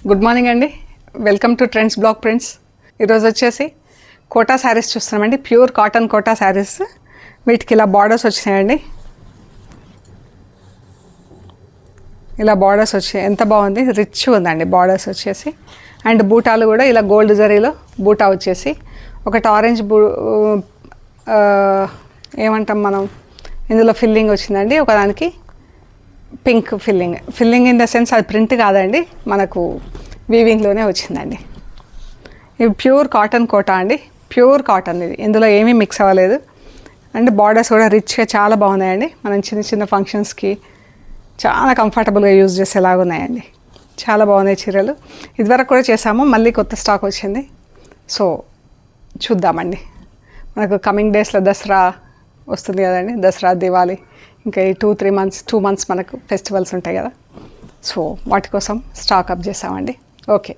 Good morning అండి. Welcome to trends block prints. ఈరోజు వచ్చేసి కోటా శారీస్ చూస్తున్నామండి. Pure cotton Kota saris. వీటికి ఇలా బార్డర్స్ వచ్చినాయండి. ఇలా బార్డర్స్ వచ్చాయి. ఎంత బాగుంది, రిచ్ ఉందండి బార్డర్స్ వచ్చేసి. అండ్ బూటాలు కూడా ఇలా గోల్డ్ జరీలో బూటా వచ్చేసి ఒకటి ఆరెంజ్ ఏమంటాం మనం, ఇందులో ఫిల్లింగ్ వచ్చిందండి. ఒకదానికి pink filling in the sense అది ప్రింట్ కాదండి, మనకు వీవింగ్లోనే వచ్చిందండి. ఇది ప్యూర్ కాటన్ కోటా అండి. ప్యూర్ కాటన్ ఇది, ఇందులో ఏమీ మిక్స్ అవ్వలేదు. అండ్ బార్డర్స్ కూడా రిచ్గా చాలా బాగున్నాయండి. మనం చిన్న చిన్న ఫంక్షన్స్కి చాలా కంఫర్టబుల్గా యూజ్ చేసేలాగా ఉన్నాయండి. చాలా బాగున్నాయి చీరలు. ఇదివరకు కూడా చేసాము, మళ్ళీ కొత్త స్టాక్ వచ్చింది. సో చూద్దామండి. మనకు కమింగ్ డేస్లో దసరా వస్తుంది కదండి. దసరా, దివాళీ, ఇంకా ఈ 2 మంత్స్ మనకు ఫెస్టివల్స్ ఉంటాయి కదా. సో వాటి కోసం స్టాక్ అప్ చేసామండి. ఓకే,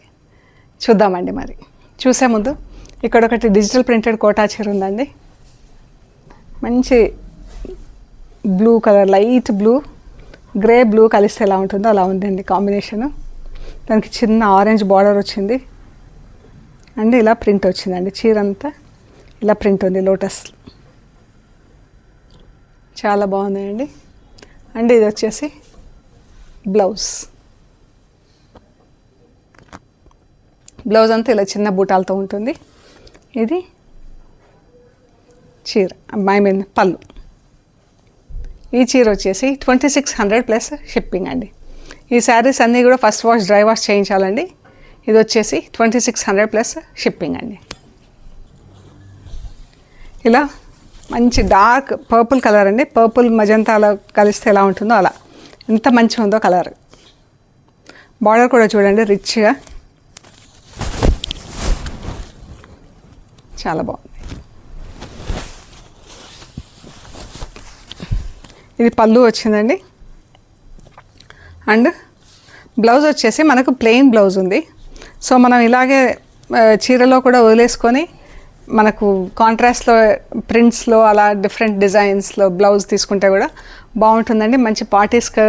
చూద్దామండి. మరి చూసే ముందు ఇక్కడ ఒకటి డిజిటల్ ప్రింటెడ్ కోటా చీర ఉందండి. మంచి blue colour, light blue, grey blue కలిస్తే ఎలా ఉంటుందో అలా ఉందండి కాంబినేషను. దానికి చిన్న ఆరెంజ్ బార్డర్ వచ్చింది అండ్ ఇలా ప్రింట్ వచ్చిందండి. చీర అంతా ఇలా ప్రింట్ ఉంది లోటస్. చాలా బాగున్నాయండి. అండ్ ఇది వచ్చేసి బ్లౌజ్ అంతా ఇలా చిన్న బూటాలతో ఉంటుంది. ఇది చీర, పళ్ళు. ఈ చీర వచ్చేసి 2600 ప్లస్ షిప్పింగ్ అండి. ఈ శారీస్ అన్నీ కూడా ఫస్ట్ వాష్, డ్రై వాష్ చేయించాలండి. ఇది వచ్చేసి 2600 ప్లస్ షిప్పింగ్ అండి. ఇలా మంచి డార్క్ పర్పుల్ కలర్ అండి. పర్పుల్ మజంతాలో కలిస్తే ఎలా ఉంటుందో అలా, ఎంత మంచిగా ఉందో కలర్. బార్డర్ కూడా చూడండి రిచ్గా, చాలా బాగుంది. ఇది పళ్ళు వచ్చిందండి. అండ్ బ్లౌజ్ వచ్చేసి మనకు ప్లెయిన్ బ్లౌజ్ ఉంది. సో మనం ఇలాగే చీరలో కూడా వదిలేసుకొని మనకు కాంట్రాస్ట్లో, ప్రింట్స్లో, అలా డిఫరెంట్ డిజైన్స్లో బ్లౌజ్ తీసుకుంటే కూడా బాగుంటుందండి. మంచి పార్టీస్కి,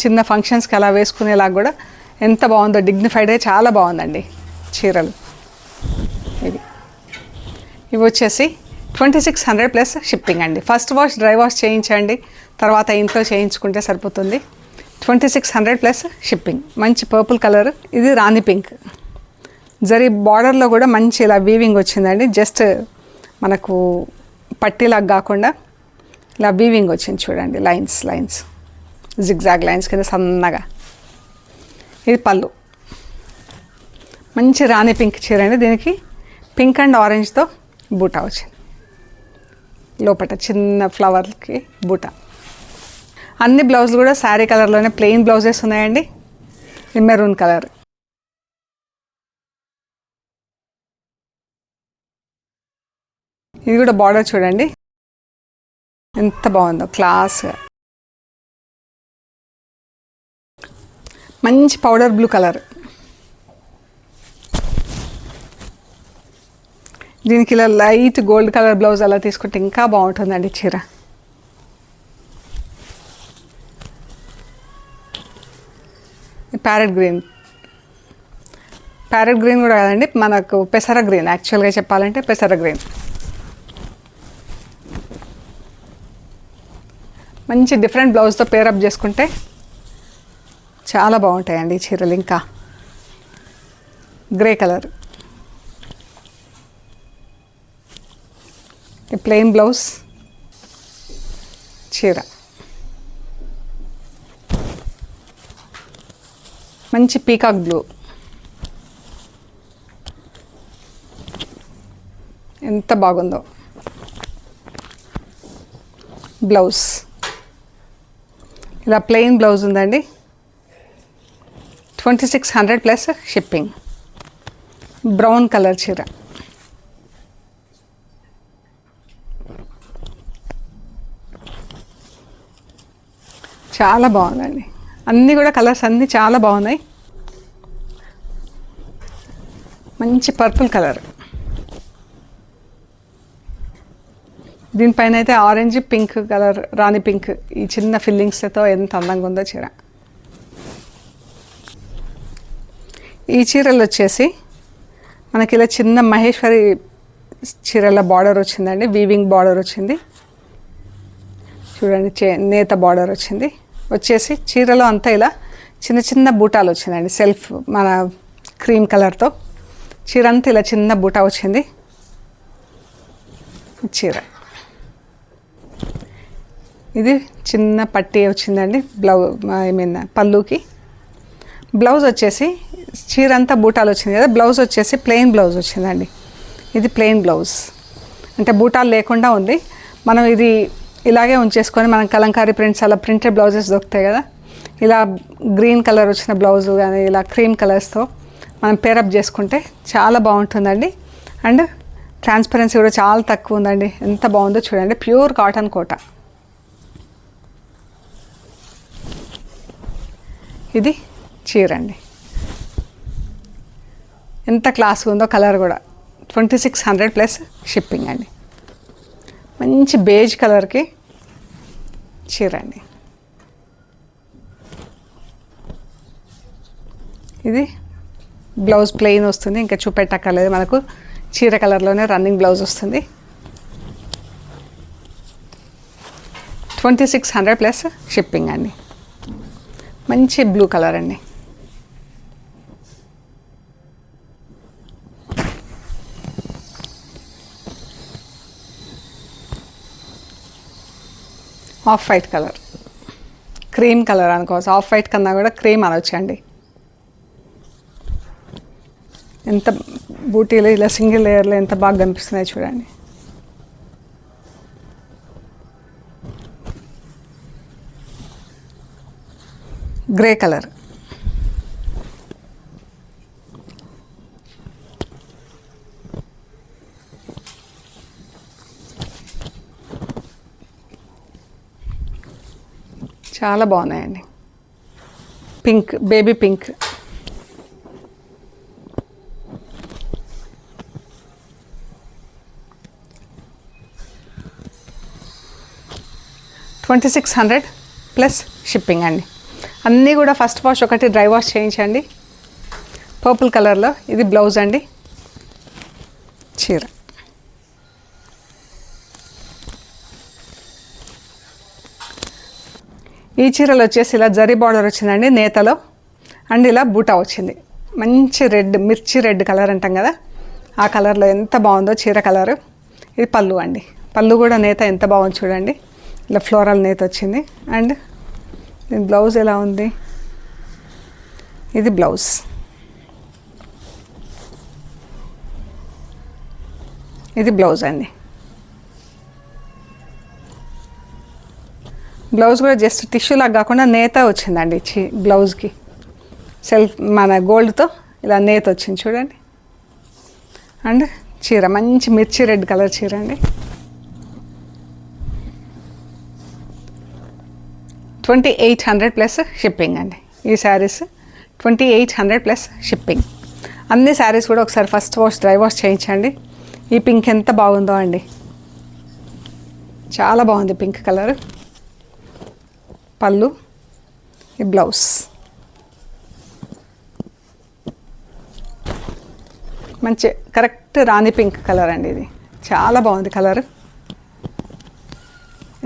చిన్న ఫంక్షన్స్కి అలా వేసుకునేలాగా కూడా ఎంత బాగుందో, డిగ్నిఫైడ్గా చాలా బాగుందండి చీరలు. ఇవి వచ్చేసి 2600 ప్లస్ షిప్పింగ్ అండి. ఫస్ట్ వాష్, డ్రై వాష్ చేయించండి, తర్వాత ఇంట్లో చేయించుకుంటే సరిపోతుంది. 2600 ప్లస్ షిప్పింగ్. మంచి పర్పుల్ కలర్. ఇది రాణి పింక్ జరీ. బార్డర్లో కూడా మంచి ఇలా వీవింగ్ వచ్చిందండి. జస్ట్ మనకు పట్టీలాగా కాకుండా ఇలా వీవింగ్ వచ్చింది చూడండి. లైన్స్ జిగ్జాగ్ లైన్స్ కింద సన్నగా. ఇది పళ్ళు. మంచి రాణి పింక్ చీర అండి. దీనికి పింక్ అండ్ ఆరెంజ్తో బూటా వచ్చింది. లోపల చిన్న ఫ్లవర్కి బూటా. అన్ని బ్లౌజులు కూడా శారీ కలర్లోనే ప్లెయిన్ బ్లౌజెస్ ఉన్నాయండి. Maroon colour. ఇది కూడా బార్డర్ చూడండి ఎంత బాగుందో, క్లాస్గా. మంచి పౌడర్ బ్లూ కలర్. దీనికి ఇలా లైట్ గోల్డ్ కలర్ బ్లౌజ్ అలా తీసుకుంటే ఇంకా బాగుంటుందండి చీర. ప్యారెట్ గ్రీన్ కూడా కాదండి, మనకు పెసర గ్రీన్. యాక్చువల్గా చెప్పాలంటే పెసర గ్రీన్. మంచి డిఫరెంట్ బ్లౌజ్తో పేరప్ చేసుకుంటే చాలా బాగుంటాయండి ఈ చీరలు. ఇంకా గ్రే కలర్. ప్లెయిన్ బ్లౌజ్, చీర. మంచి పీకాక్ బ్లూ. ఎంత బాగుందో. బ్లౌజ్ ఇలా ప్లెయిన్ బ్లౌజ్ ఉందండి. 2600 ప్లస్ షిప్పింగ్. బ్రౌన్ కలర్ చీర. చాలా బాగుందండి. అన్నీ కూడా కలర్స్ అన్నీ చాలా బాగున్నాయి. మంచి పర్పుల్ కలర్. దీనిపైన అయితే ఆరెంజ్ పింక్ కలర్, రాణి పింక్, ఈ చిన్న ఫిల్లింగ్స్తో ఎంత అందంగా ఉందో చీర. ఈ చీరలు వచ్చేసి మనకి ఇలా చిన్న మహేశ్వరి చీరల బార్డర్ వచ్చిందండి, వీవింగ్ బార్డర్ వచ్చింది చూడండి, నేత బార్డర్ వచ్చింది. వచ్చేసి చీరలో అంతా ఇలా చిన్న చిన్న బూటాలు వచ్చిందండి, సెల్ఫ్ మన క్రీమ్ కలర్తో చీర అంతా ఇలా చిన్న బూటా వచ్చింది. చీర ఇది చిన్న పట్టీ వచ్చిందండి పళ్ళుకి. బ్లౌజ్ వచ్చేసి చీర అంతా బూటాలు వచ్చింది కదా, బ్లౌజ్ వచ్చేసి ప్లెయిన్ బ్లౌజ్ వచ్చిందండి. ఇది ప్లెయిన్ బ్లౌజ్ అంటే బూటాలు లేకుండా ఉంది. మనం ఇది ఇలాగే ఉంచేసుకొని మనం కలంకారీ ప్రింట్స్ అలా ప్రింటెడ్ బ్లౌజెస్ దొరుకుతాయి కదా, ఇలా గ్రీన్ కలర్ వచ్చిన బ్లౌజ్ కానీ ఇలా క్రీమ్ కలర్స్తో మనం పేరప్ చేసుకుంటే చాలా బాగుంటుందండి. అండ్ ట్రాన్స్పరెన్సీ కూడా చాలా తక్కువ ఉందండి, ఎంత బాగుందో చూడండి. ప్యూర్ కాటన్ కోట. ఇది చీర అండి, ఎంత క్లాస్గా ఉందో. కలర్ కూడా 2600 ప్లస్ షిప్పింగ్ అండి. మంచి బేజ్ కలర్కి చీర అండి. ఇది బ్లౌజ్ ప్లెయిన్ వస్తుంది, ఇంకా చూపెట్టక్కర్లేదు, మనకు చీర కలర్లోనే రన్నింగ్ బ్లౌజ్ వస్తుంది. 2600 ప్లస్ షిప్పింగ్ అండి. మంచి బ్లూ కలర్ అండి. Off white colour, cream colour అనుకోవచ్చు, ఆఫ్ వైట్ కన్నా కూడా క్రీమ్ అనొచ్చండి. ఎంత బూటీలు ఇలా సింగిల్ లేయర్లో ఎంత బాగా కనిపిస్తున్నాయి చూడండి. గ్రే కలర్, చాలా బాగున్నాయండి. Pink, baby pink, $2600 plus shipping అండి. అన్నీ కూడా ఫస్ట్ వాష్ ఒకటి డ్రై వాష్ చేయించండి. పర్పుల్ కలర్లో ఇది బ్లౌజ్ అండి. చీర ఈ చీరలో వచ్చేసి ఇలా జరీ బార్డర్ వచ్చిందండి నేతలో, అండ్ ఇలా బూటా వచ్చింది. మంచి రెడ్, మిర్చి రెడ్ కలర్ అంటాం కదా, ఆ కలర్లో ఎంత బాగుందో చీర కలరు. ఇది పళ్ళు అండి, పళ్ళు కూడా నేత ఎంత బాగుంది చూడండి, ఇలా ఫ్లోరల్ నేత వచ్చింది. అండ్ దీని బ్లౌజ్ ఎలా ఉంది, ఇది బ్లౌజ్. ఇది బ్లౌజ్ అండి. బ్లౌజ్ కూడా జస్ట్ టిష్యూ లాగా కాకుండా నేత వచ్చిందండి బ్లౌజ్కి, సెల్ఫ్ మన గోల్డ్తో ఇలా నేత వచ్చింది చూడండి. అండ్ చీర మంచి మిర్చి రెడ్ కలర్ చీర అండి. 2800 ప్లస్ షిప్పింగ్ అండి. ఈ శారీస్ 2800 ప్లస్ షిప్పింగ్. అన్ని శారీస్ కూడా ఒకసారి ఫస్ట్ వాష్ డ్రై వాష్ చేయించండి. ఈ పింక్ ఎంత బాగుందో అండి, చాలా బాగుంది పింక్ కలర్. పళ్ళు, ఈ బ్లౌజ్. మంచి కరెక్ట్ రాణి పింక్ కలర్ అండి, ఇది చాలా బాగుంది కలర్,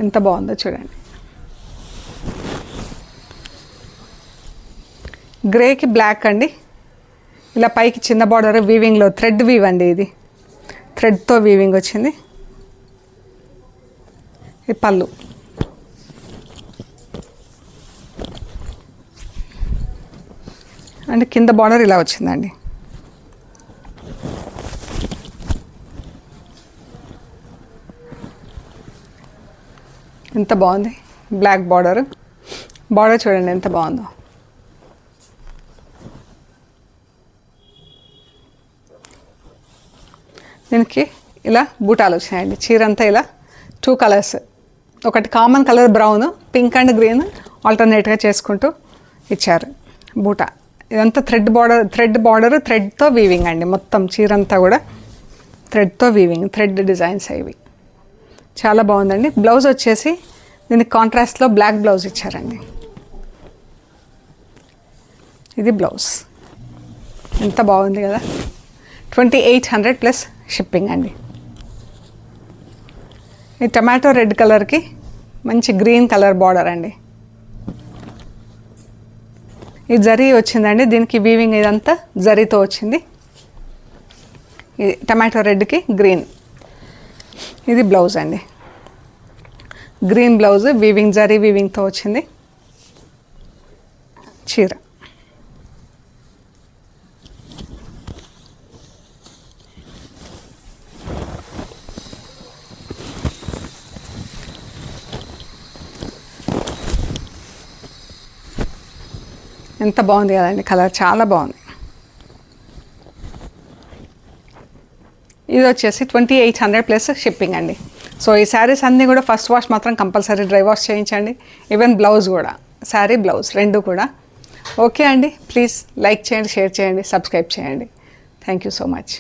ఎంత బాగుందో చూడండి. గ్రేకి బ్లాక్ అండి, ఇలా పైకి చిన్న బార్డర్ వీవింగ్లో థ్రెడ్ వీవ్ అండి, ఇది థ్రెడ్తో వీవింగ్ వచ్చింది. ఇది పళ్ళు, అండ్ కింద బార్డర్ ఇలా వచ్చిందండి. ఎంత బాగుంది బ్లాక్ బార్డర్, బార్డర్ చూడండి ఎంత బాగుందో. దీనికి ఇలా బూటాలు వచ్చినాయండి. చీర అంతా ఇలా 2 కలర్స్, ఒకటి common colour brown, pink and green ఆల్టర్నేట్గా చేసుకుంటూ ఇచ్చారు బూటా. ఇదంతా థ్రెడ్ బార్డర్ థ్రెడ్తో వీవింగ్ అండి. మొత్తం చీర అంతా కూడా థ్రెడ్తో వీవింగ్, థ్రెడ్ డిజైన్స్ అవి చాలా బాగుందండి. బ్లౌజ్ వచ్చేసి దీనికి కాంట్రాస్ట్లో బ్లాక్ బ్లౌజ్ ఇచ్చారండి. ఇది బ్లౌజ్. ఎంత బాగుంది కదా. 2800 ప్లస్ షిప్పింగ్ అండి. ఈ టమాటో రెడ్ కలర్కి మంచి గ్రీన్ కలర్ బార్డర్ అండి. ఈ జరీ వచ్చిందండి, దీనికి వీవింగ్ ఇదంతా జరీతో వచ్చింది. ఇది టమాటో రెడ్కి గ్రీన్. ఇది బ్లౌజ్ అండి, గ్రీన్ బ్లౌజ్ వీవింగ్ జరీ వీవింగ్తో వచ్చింది. చీర ఎంత బాగుంది కదండి, కలర్ చాలా బాగుంది. ఇది వచ్చేసి 2800 ప్లస్ షిప్పింగ్ అండి. సో ఈ శారీస్ అన్నీ కూడా ఫస్ట్ వాష్ మాత్రం కంపల్సరీ డ్రై వాష్ చేయించండి. ఈవెన్ బ్లౌజ్ కూడా, శారీ బ్లౌజ్ రెండు కూడా. ఓకే అండి, ప్లీజ్ లైక్ చేయండి, షేర్ చేయండి, సబ్స్క్రైబ్ చేయండి. Thank you so much.